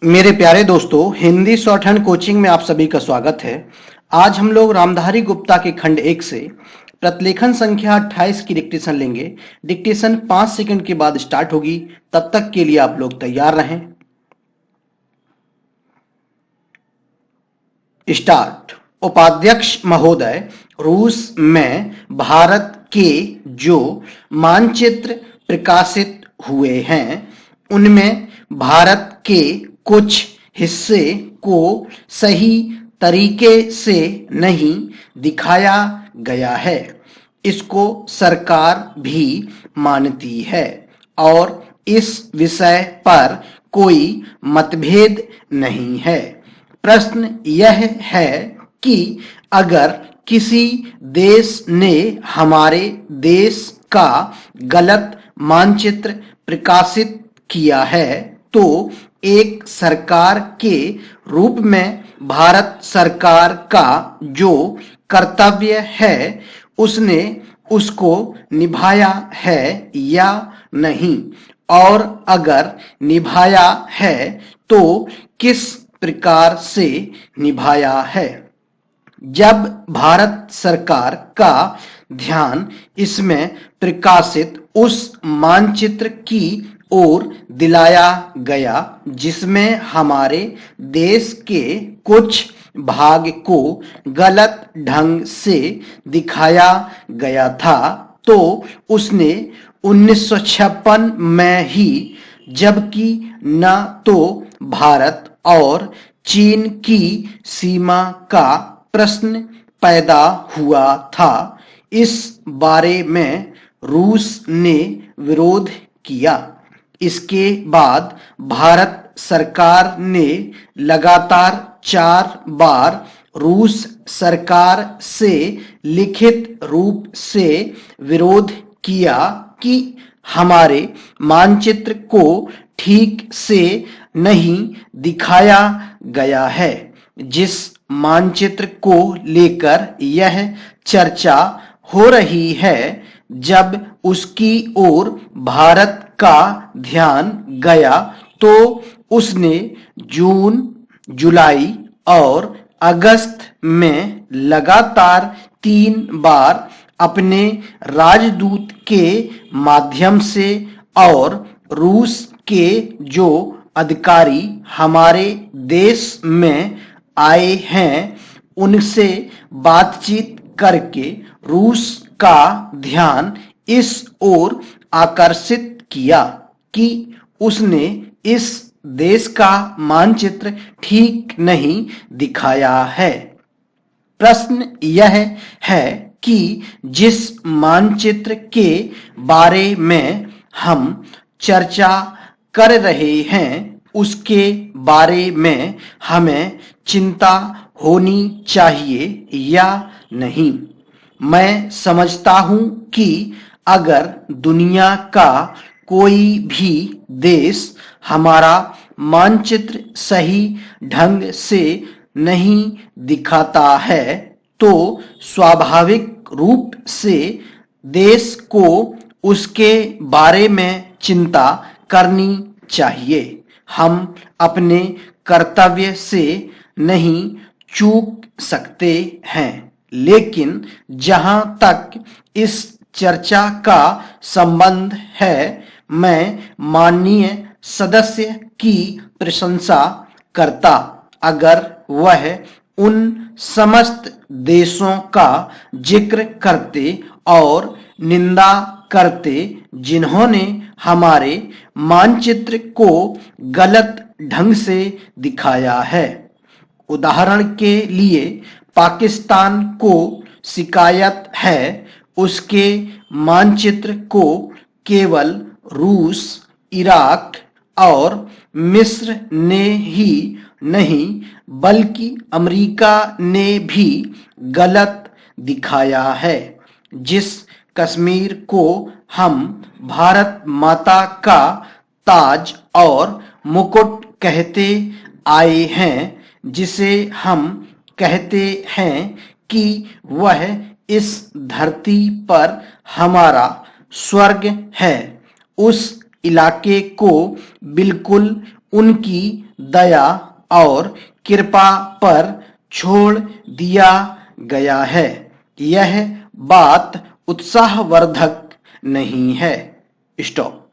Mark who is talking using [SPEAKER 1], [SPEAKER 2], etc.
[SPEAKER 1] मेरे प्यारे दोस्तों, हिंदी शॉर्ट हैंड कोचिंग में आप सभी का स्वागत है। आज हम लोग रामधारी गुप्ता के खंड 1 से प्रतिलेखन संख्या 28 की डिक्टेशन लेंगे। डिक्टेशन 5 सेकंड के बाद स्टार्ट होगी। तब तक के लिए आप लोग तैयार रहें। स्टार्ट। उपाध्यक्ष महोदय, रूस में भारत के जो मानचित्र प्रकाशित हुए हैं उनमें भारत के कुछ हिस्से को सही तरीके से नहीं दिखाया गया है। इसको सरकार भी मानती है और इस विषय पर कोई मतभेद नहीं है। प्रश्न यह है कि अगर किसी देश ने हमारे देश का गलत मानचित्र प्रकाशित किया है तो एक सरकार के रूप में भारत सरकार का जो कर्तव्य है उसने उसको निभाया है या नहीं, और अगर निभाया है तो किस प्रकार से निभाया है। जब भारत सरकार का ध्यान इसमें प्रकाशित उस मानचित्र की ओर दिलाया गया जिसमें हमारे देश के कुछ भाग को गलत ढंग से दिखाया गया था, तो उसने 1956 में ही, जबकि न तो भारत और चीन की सीमा का प्रश्न पैदा हुआ था, इस बारे में रूस ने विरोध किया। इसके बाद भारत सरकार ने लगातार 4 बार रूस सरकार से लिखित रूप से विरोध किया कि हमारे मानचित्र को ठीक से नहीं दिखाया गया है। जिस मानचित्र को लेकर यह चर्चा हो रही है, जब उसकी ओर भारत का ध्यान गया तो उसने जून, जुलाई और अगस्त में लगातार 3 बार अपने राजदूत के माध्यम से और रूस के जो अधिकारी हमारे देश में आए हैं उनसे बातचीत करके रूस का ध्यान इस ओर आकर्षित किया कि उसने इस देश का मानचित्र ठीक नहीं दिखाया है। प्रश्न यह है कि जिस मानचित्र के बारे में हम चर्चा कर रहे हैं उसके बारे में हमें चिंता होनी चाहिए या नहीं। मैं समझता हूं कि अगर दुनिया का कोई भी देश हमारा मानचित्र सही ढंग से नहीं दिखाता है तो स्वाभाविक रूप से देश को उसके बारे में चिंता करनी चाहिए। हम अपने कर्तव्य से नहीं चूक सकते हैं, लेकिन जहां तक इस चर्चा का संबंध है, मैं माननीय सदस्य की प्रशंसा करता अगर वह उन समस्त देशों का जिक्र करते और निंदा करते जिन्होंने हमारे मानचित्र को गलत ढंग से दिखाया है। उदाहरण के लिए पाकिस्तान को शिकायत है उसके मानचित्र को केवल रूस, इराक और मिस्र ने ही नहीं बल्कि अमेरिका ने भी गलत दिखाया है। जिस कश्मीर को हम भारत माता का ताज और मुकुट कहते आए हैं, जिसे हम कहते हैं कि वह इस धरती पर हमारा स्वर्ग है, उस इलाके को बिल्कुल उनकी दया और कृपा पर छोड़ दिया गया है। यह बात उत्साहवर्धक नहीं है। स्टॉप।